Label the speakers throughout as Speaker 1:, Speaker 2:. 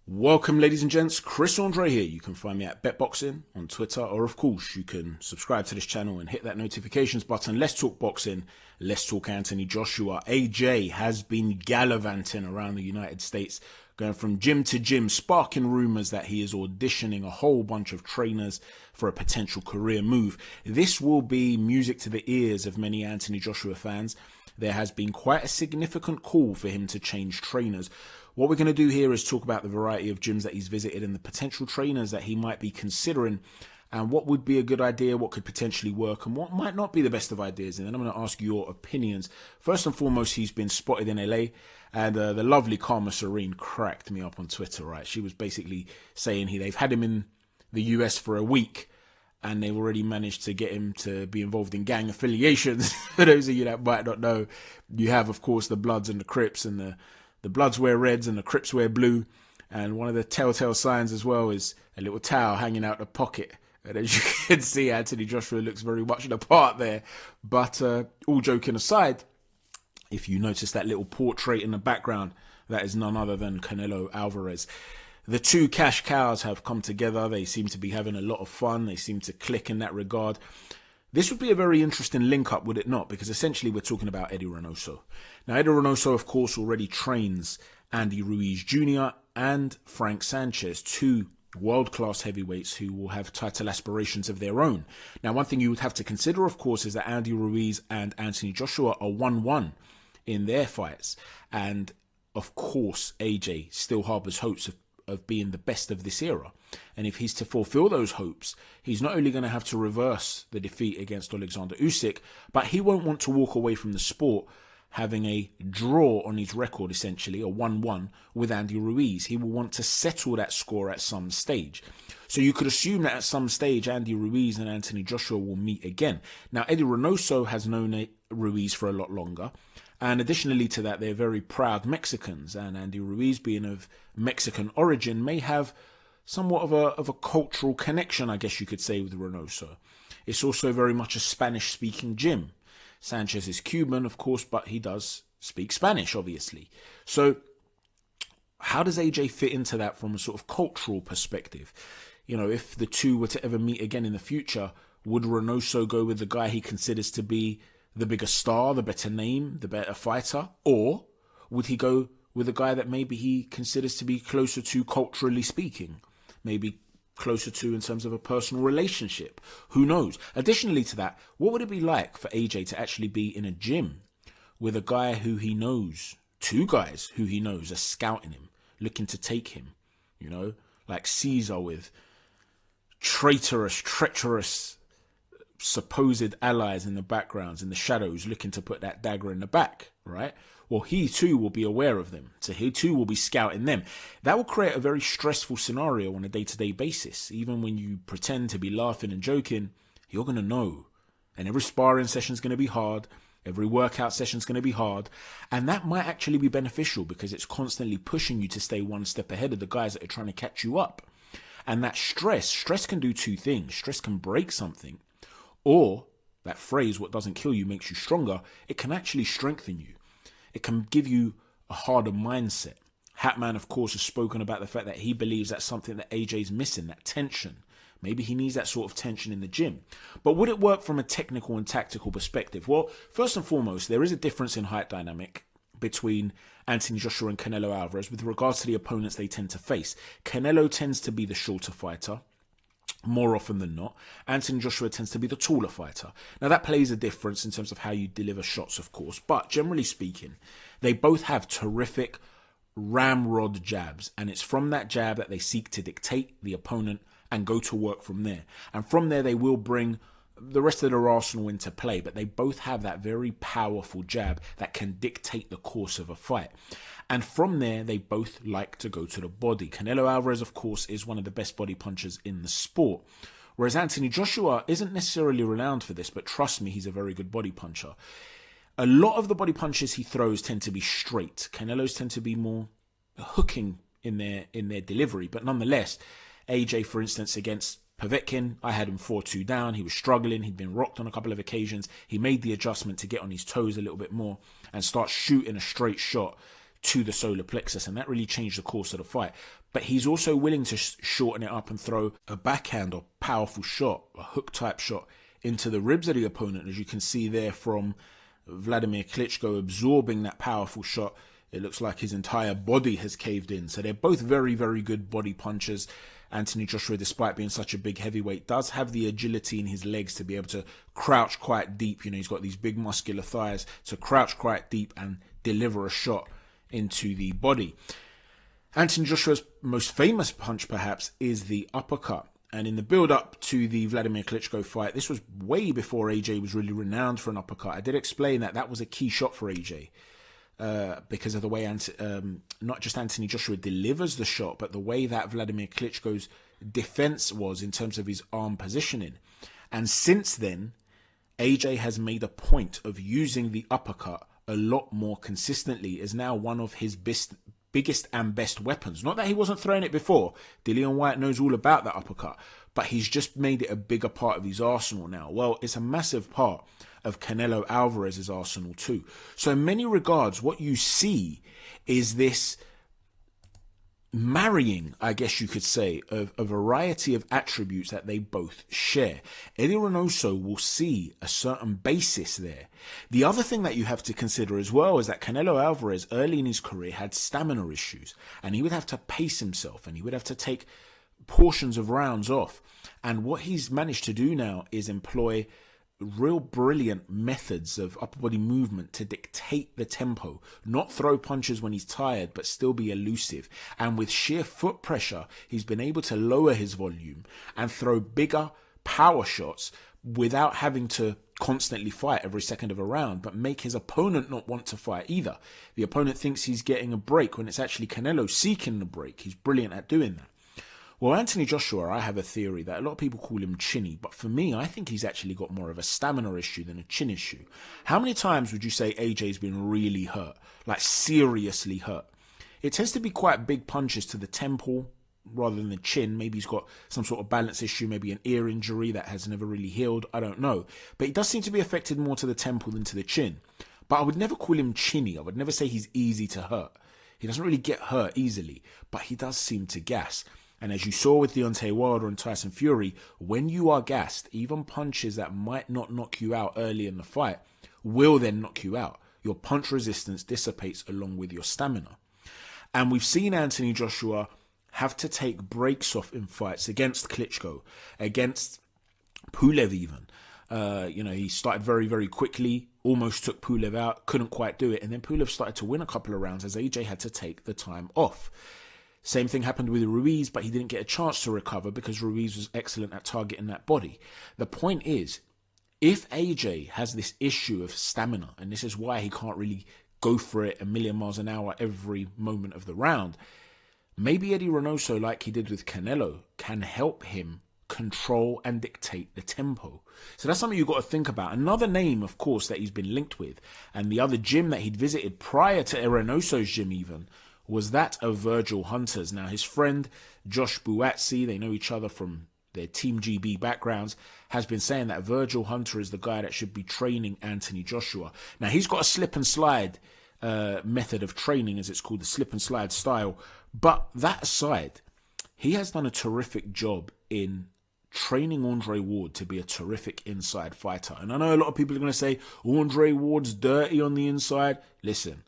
Speaker 1: Welcome, ladies and gents. Chris Andre here. You can find me at BetBoxing on Twitter, or of course, you can subscribe to this channel and hit that notifications button. Let's talk boxing. Let's talk Anthony Joshua. AJ has been gallivanting around the United States, going from gym to gym, sparking rumors that he is auditioning a whole bunch of trainers for a potential career move. This will be music to the ears of many Anthony Joshua fans. There has been quite a significant call for him to change trainers. What we're going to do here is talk about the variety of gyms that he's visited and the potential trainers that he might be considering, and what would be a good idea, what could potentially work, and what might not be the best of ideas. And then I'm going to ask your opinions. First and foremost, he's been spotted in LA, and the lovely Karma Serene cracked me up on Twitter, right? She was basically saying they've had him in the US for a week, and they've already managed to get him to be involved in gang affiliations. For those of you that might not know, you have, of course, the Bloods and the Crips, and the Bloods wear reds and the Crips wear blue. And one of the telltale signs as well is a little towel hanging out the pocket. And as you can see, Anthony Joshua looks very much the part there. But all joking aside, if you notice that little portrait in the background, that is none other than Canelo Alvarez. The two cash cows have come together. They seem to be having a lot of fun. They seem to click in that regard. This would be a very interesting link-up, would it not? Because essentially we're talking about Eddie Reynoso. Now, Eddie Reynoso, of course, already trains Andy Ruiz Jr. and Frank Sanchez, two world-class heavyweights who will have title aspirations of their own. Now, one thing you would have to consider, of course, is that Andy Ruiz and Anthony Joshua are 1-1 in their fights. And, of course, AJ still harbours hopes of being the best of this era. And if he's to fulfill those hopes, he's not only going to have to reverse the defeat against Alexander Usyk, but he won't want to walk away from the sport having a draw on his record, essentially, a 1-1 with Andy Ruiz. He will want to settle that score at some stage. So you could assume that at some stage, Andy Ruiz and Anthony Joshua will meet again. Now, Eddie Reynoso has known Ruiz for a lot longer. And additionally to that, they're very proud Mexicans. And Andy Ruiz, being of Mexican origin, may have somewhat of a cultural connection, I guess you could say, with Reynoso. It's also very much a Spanish-speaking gym. Sanchez is Cuban, of course, but he does speak Spanish, obviously. So how does AJ fit into that from a sort of cultural perspective? You know, if the two were to ever meet again in the future, would Reynoso go with the guy he considers to be the bigger star, the better name, the better fighter? Or would he go with a guy that maybe he considers to be closer to culturally speaking? Maybe closer to in terms of a personal relationship. Who knows? Additionally to that, what would it be like for AJ to actually be in a gym with a guy who he knows, two guys who he knows are scouting him, looking to take him, you know, like Caesar with treacherous supposed allies in the backgrounds, in the shadows, looking to put that dagger in the back, right? Well, he too will be aware of them. So he too will be scouting them. That will create a very stressful scenario on a day-to-day basis. Even when you pretend to be laughing and joking, you're going to know. And every sparring session is going to be hard. Every workout session is going to be hard. And that might actually be beneficial because it's constantly pushing you to stay one step ahead of the guys that are trying to catch you up. And that stress can do two things. Stress can break something. Or, that phrase, what doesn't kill you makes you stronger, it can actually strengthen you. It can give you a harder mindset. Hatman, of course, has spoken about the fact that he believes that's something that AJ's missing, that tension. Maybe he needs that sort of tension in the gym. But would it work from a technical and tactical perspective? Well, first and foremost, there is a difference in height dynamic between Anthony Joshua and Canelo Alvarez with regards to the opponents they tend to face. Canelo tends to be the shorter fighter, more often than not. Anthony Joshua tends to be the taller fighter. Now, that plays a difference in terms of how you deliver shots, of course. But generally speaking, they both have terrific ramrod jabs. And it's from that jab that they seek to dictate the opponent and go to work from there. And from there, they will bring the rest of their arsenal into play. But they both have that very powerful jab that can dictate the course of a fight. And from there, they both like to go to the body. Canelo Alvarez, of course, is one of the best body punchers in the sport. Whereas Anthony Joshua isn't necessarily renowned for this, but trust me, he's a very good body puncher. A lot of the body punches he throws tend to be straight. Canelo's tend to be more hooking in their delivery. But nonetheless, AJ, for instance, against Povetkin, I had him 4-2 down. He was struggling. He'd been rocked on a couple of occasions. He made the adjustment to get on his toes a little bit more and start shooting a straight shot to the solar plexus, and that really changed the course of the fight. But he's also willing to shorten it up and throw a backhand or powerful shot, a hook type shot, into the ribs of the opponent, as you can see there from Wladimir Klitschko absorbing that powerful shot. It looks like his entire body has caved in. So they're both very, very good body punchers. Anthony Joshua, despite being such a big heavyweight, does have the agility in his legs to be able to crouch quite deep. You know, he's got these big muscular thighs to crouch quite deep and deliver a shot into the body. Anthony Joshua's most famous punch, perhaps, is the uppercut. And in the build-up to the Wladimir Klitschko fight, this was way before AJ was really renowned for an uppercut. I did explain that that was a key shot for AJ. Because of the way not just Anthony Joshua delivers the shot, but the way that Wladimir Klitschko's defense was in terms of his arm positioning. And since then, AJ has made a point of using the uppercut a lot more consistently, as now one of his biggest and best weapons. Not that he wasn't throwing it before. Dillian Whyte knows all about that uppercut, but he's just made it a bigger part of his arsenal now. Well, it's a massive part of Canelo Alvarez's arsenal too. So in many regards, what you see is this marrying, I guess you could say, of a variety of attributes that they both share. Eddie Reynoso will see a certain basis there. The other thing that you have to consider as well is that Canelo Alvarez early in his career had stamina issues, and he would have to pace himself, and he would have to take portions of rounds off. And what he's managed to do now is employ real brilliant methods of upper body movement to dictate the tempo, not throw punches when he's tired, but still be elusive. And with sheer foot pressure, he's been able to lower his volume and throw bigger power shots without having to constantly fight every second of a round, but make his opponent not want to fight either. The opponent thinks he's getting a break when it's actually Canelo seeking the break. He's brilliant at doing that. Well, Anthony Joshua, I have a theory that a lot of people call him chinny, but for me, I think he's actually got more of a stamina issue than a chin issue. How many times would you say AJ's been really hurt, like seriously hurt? It tends to be quite big punches to the temple rather than the chin. Maybe he's got some sort of balance issue, maybe an ear injury that has never really healed. I don't know. But he does seem to be affected more to the temple than to the chin. But I would never call him chinny. I would never say he's easy to hurt. He doesn't really get hurt easily, but he does seem to gas. And as you saw with Deontay Wilder and Tyson Fury, when you are gassed, even punches that might not knock you out early in the fight will then knock you out. Your punch resistance dissipates along with your stamina. And we've seen Anthony Joshua have to take breaks off in fights against Klitschko, against Pulev even. He started very, very quickly, almost took Pulev out, couldn't quite do it. And then Pulev started to win a couple of rounds as AJ had to take the time off. Same thing happened with Ruiz, but he didn't get a chance to recover because Ruiz was excellent at targeting that body. The point is, if AJ has this issue of stamina, and this is why he can't really go for it a million miles an hour every moment of the round, maybe Eddie Reynoso, like he did with Canelo, can help him control and dictate the tempo. So that's something you've got to think about. Another name, of course, that he's been linked with, and the other gym that he'd visited prior to Reynoso's gym even, was that of Virgil Hunter's. Now, his friend Josh Buatsi, they know each other from their Team GB backgrounds, has been saying that Virgil Hunter is the guy that should be training Anthony Joshua. Now, he's got a slip and slide method of training, as it's called, the slip and slide style. But that aside, he has done a terrific job in training Andre Ward to be a terrific inside fighter. And I know a lot of people are going to say, Andre Ward's dirty on the inside. Listen,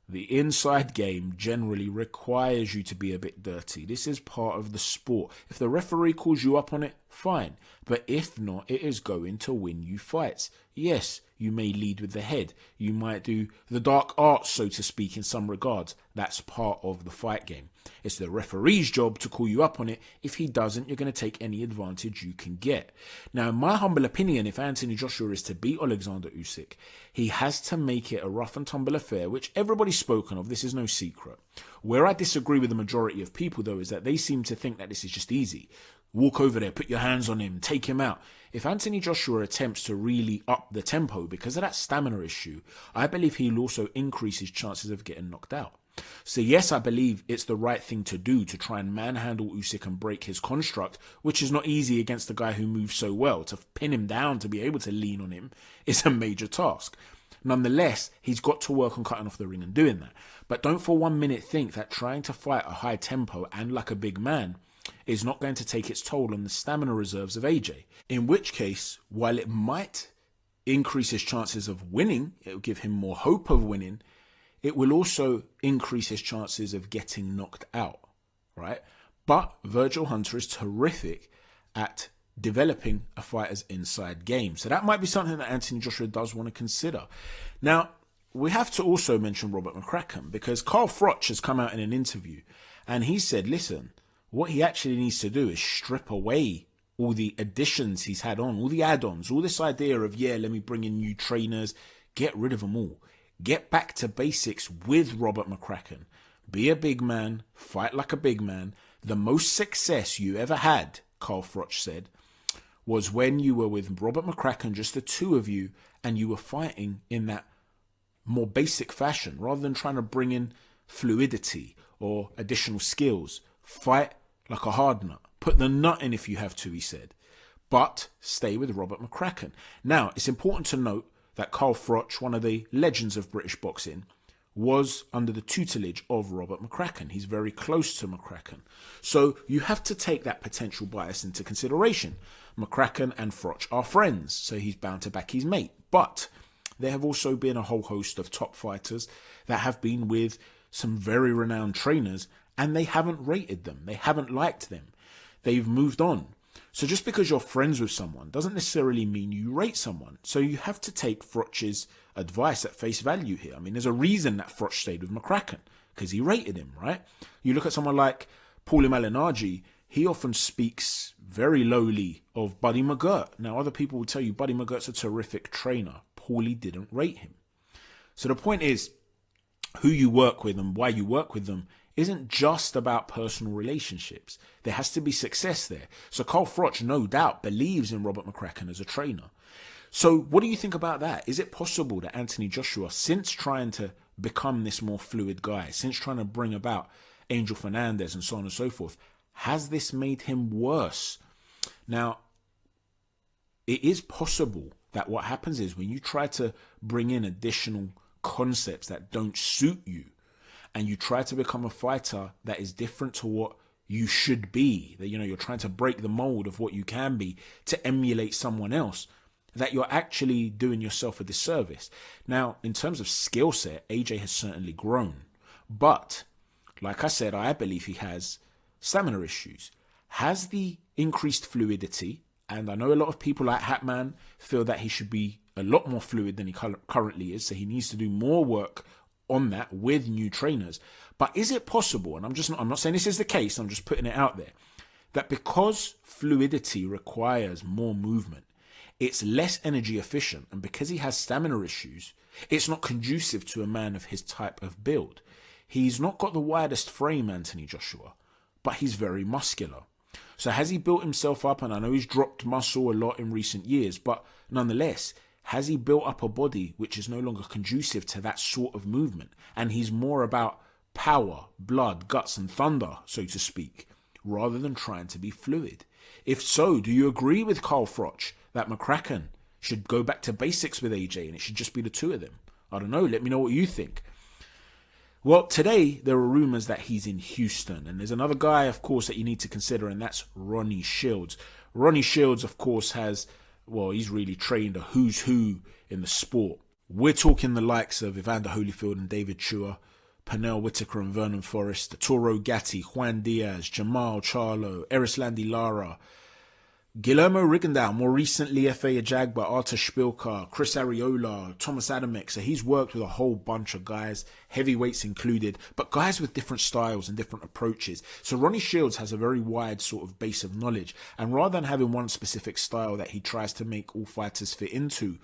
Speaker 1: the inside game generally requires you to be a bit dirty. This is part of the sport. If the referee calls you up on it, fine. But if not, it is going to win you fights. Yes, you may lead with the head. You might do the dark arts, so to speak, in some regards. That's part of the fight game. It's the referee's job to call you up on it. If he doesn't, you're going to take any advantage you can get. Now, in my humble opinion, if Anthony Joshua is to beat Alexander Usyk, he has to make it a rough and tumble affair, which everybody's spoken of. This is no secret. Where I disagree with the majority of people, though, is that they seem to think that this is just easy. Walk over there, put your hands on him, take him out. If Anthony Joshua attempts to really up the tempo because of that stamina issue, I believe he'll also increase his chances of getting knocked out. So yes, I believe it's the right thing to do to try and manhandle Usyk and break his construct, which is not easy against a guy who moves so well. To pin him down, to be able to lean on him, is a major task. Nonetheless, he's got to work on cutting off the ring and doing that. But don't for 1 minute think that trying to fight a high tempo and like a big man is not going to take its toll on the stamina reserves of AJ. In which case, while it might increase his chances of winning, it will give him more hope of winning, it will also increase his chances of getting knocked out, right? But Virgil Hunter is terrific at developing a fighter's inside game. So that might be something that Anthony Joshua does want to consider. Now, we have to also mention Robert McCracken, because Carl Froch has come out in an interview and he said, listen, what he actually needs to do is strip away all the additions he's had on, all the add-ons, all this idea of, yeah, let me bring in new trainers, get rid of them all. Get back to basics with Robert McCracken. Be a big man, fight like a big man. The most success you ever had, Carl Froch said, was when you were with Robert McCracken, just the two of you, and you were fighting in that more basic fashion, rather than trying to bring in fluidity or additional skills. Fight like a hard nut. Put the nut in if you have to, he said. But stay with Robert McCracken. Now, it's important to note that Carl Froch, one of the legends of British boxing, was under the tutelage of Robert McCracken. He's very close to McCracken. So you have to take that potential bias into consideration. McCracken and Froch are friends, so he's bound to back his mate. But there have also been a whole host of top fighters that have been with some very renowned trainers, and they haven't rated them. They haven't liked them. They've moved on. So just because you're friends with someone doesn't necessarily mean you rate someone. So you have to take Froch's advice at face value here. I mean, there's a reason that Froch stayed with McCracken, because he rated him, right? You look at someone like Paulie Malignaggi, he often speaks very lowly of Buddy McGirt. Now, other people will tell you Buddy McGirt's a terrific trainer. Paulie didn't rate him. So the point is, who you work with and why you work with them isn't just about personal relationships. There has to be success there. So Carl Froch, no doubt, believes in Robert McCracken as a trainer. So what do you think about that? Is it possible that Anthony Joshua, since trying to become this more fluid guy, since trying to bring about Angel Fernandez and so on and so forth, has this made him worse? Now, it is possible that what happens is when you try to bring in additional concepts that don't suit you, and you try to become a fighter that is different to what you should be, that, you know, you're trying to break the mold of what you can be to emulate someone else, that you're actually doing yourself a disservice. Now, in terms of skill set, AJ has certainly grown. But, like I said, I believe he has stamina issues. Has the increased fluidity, and I know a lot of people like Hatman feel that he should be a lot more fluid than he currently is, so he needs to do more work on that with new trainers. But is it possible, and I'm not saying this is the case, I'm just putting it out there, that because fluidity requires more movement, it's less energy efficient, and because he has stamina issues, it's not conducive to a man of his type of build. He's not got the widest frame, Anthony Joshua, but he's very muscular. So has he built himself up? And I know he's dropped muscle a lot in recent years, but nonetheless, has he built up a body which is no longer conducive to that sort of movement? And he's more about power, blood, guts and thunder, so to speak, rather than trying to be fluid. If so, do you agree with Carl Froch that McCracken should go back to basics with AJ and it should just be the two of them? I don't know. Let me know what you think. Well, today there are rumours that he's in Houston, and there's another guy, of course, that you need to consider, and that's Ronnie Shields. Ronnie Shields, of course, he's really trained a who's who in the sport. We're talking the likes of Evander Holyfield and David Chua, Pernell Whitaker and Vernon Forrest, Toro Gatti, Juan Diaz, Jamal Charlo, Erislandy Lara, Guillermo Rigondeaux, more recently F.A. Ajagba, Artur Szpilka, Chris Arreola, Thomas Adamek. So he's worked with a whole bunch of guys, heavyweights included, but guys with different styles and different approaches. So Ronnie Shields has a very wide sort of base of knowledge. And rather than having one specific style that he tries to make all fighters fit into,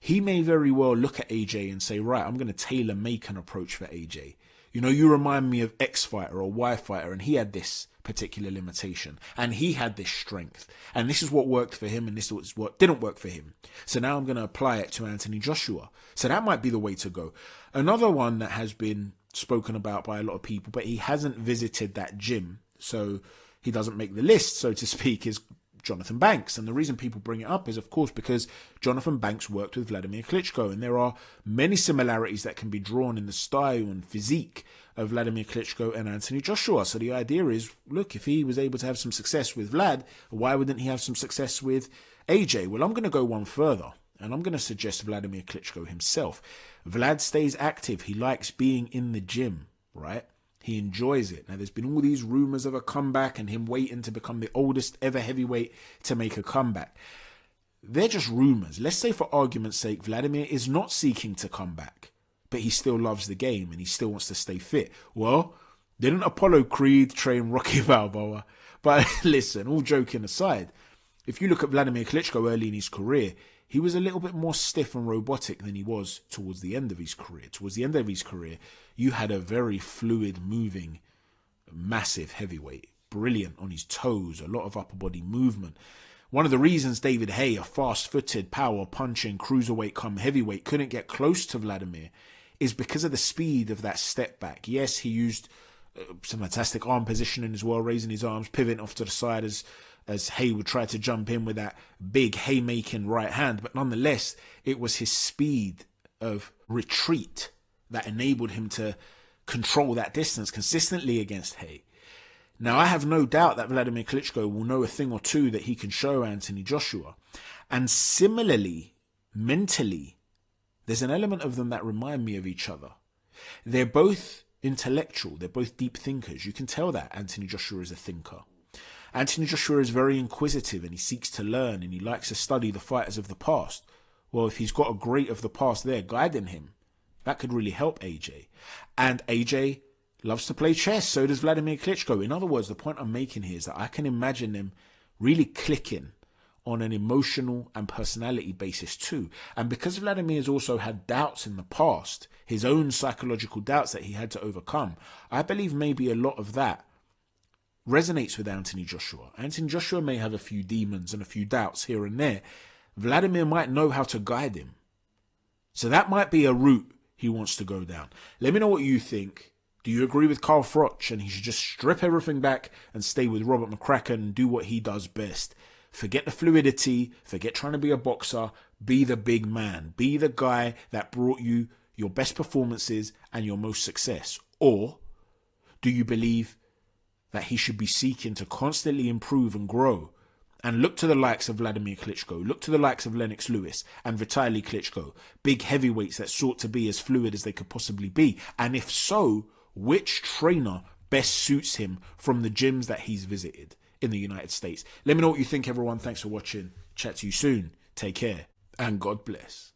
Speaker 1: he may very well look at AJ and say, right, I'm going to tailor make an approach for AJ. You know, you remind me of X fighter or Y fighter, and he had this particular limitation, and he had this strength, and this is what worked for him, and this is what didn't work for him. So now I'm going to apply it to Anthony Joshua. So that might be the way to go. Another one that has been spoken about by a lot of people, but he hasn't visited that gym, so he doesn't make the list, so to speak, is Jonathan Banks. And the reason people bring it up is, of course, because Jonathan Banks worked with Wladimir Klitschko, and there are many similarities that can be drawn in the style and physique of Wladimir Klitschko and Anthony Joshua. So the idea is, look, if he was able to have some success with Vlad, why wouldn't he have some success with AJ? Well, I'm going to go one further, and I'm going to suggest Wladimir Klitschko himself. Vlad stays active. He likes being in the gym, right? He enjoys it. Now, there's been all these rumors of a comeback and him waiting to become the oldest ever heavyweight to make a comeback. They're just rumors. Let's say, for argument's sake, Wladimir is not seeking to come back, but he still loves the game and he still wants to stay fit. Well, didn't Apollo Creed train Rocky Balboa? But listen, all joking aside, if you look at Wladimir Klitschko early in his career, he was a little bit more stiff and robotic than he was towards the end of his career. Towards the end of his career, you had a very fluid, moving, massive heavyweight. Brilliant on his toes, a lot of upper body movement. One of the reasons David Haye, a fast-footed, power-punching, cruiserweight come heavyweight, couldn't get close to Wladimir is because of the speed of that step back. Yes, he used some fantastic arm positioning as well, raising his arms, pivoting off to the side as Haye would try to jump in with that big haymaking right hand. But nonetheless, it was his speed of retreat that enabled him to control that distance consistently against Haye. Now, I have no doubt that Wladimir Klitschko will know a thing or two that he can show Anthony Joshua. And similarly, mentally, there's an element of them that remind me of each other. They're both intellectual. They're both deep thinkers. You can tell that Anthony Joshua is a thinker. Anthony Joshua is very inquisitive and he seeks to learn and he likes to study the fighters of the past. Well, if he's got a great of the past there guiding him, that could really help AJ. And AJ loves to play chess, so does Wladimir Klitschko. In other words, the point I'm making here is that I can imagine them really clicking on an emotional and personality basis too. And because Wladimir has also had doubts in the past, his own psychological doubts that he had to overcome, I believe maybe a lot of that resonates with Anthony Joshua. Anthony Joshua may have a few demons and a few doubts here and there. Wladimir might know how to guide him. So that might be a route he wants to go down. Let me know what you think. Do you agree with Carl Froch and he should just strip everything back and stay with Robert McCracken and do what he does best? Forget the fluidity, forget trying to be a boxer, be the big man. Be the guy that brought you your best performances and your most success. Or do you believe that he should be seeking to constantly improve and grow and look to the likes of Wladimir Klitschko, look to the likes of Lennox Lewis and Vitaly Klitschko, big heavyweights that sought to be as fluid as they could possibly be? And if so, which trainer best suits him from the gyms that he's visited in the United States? Let me know what you think, everyone. Thanks for watching. Chat to you soon. Take care and God bless.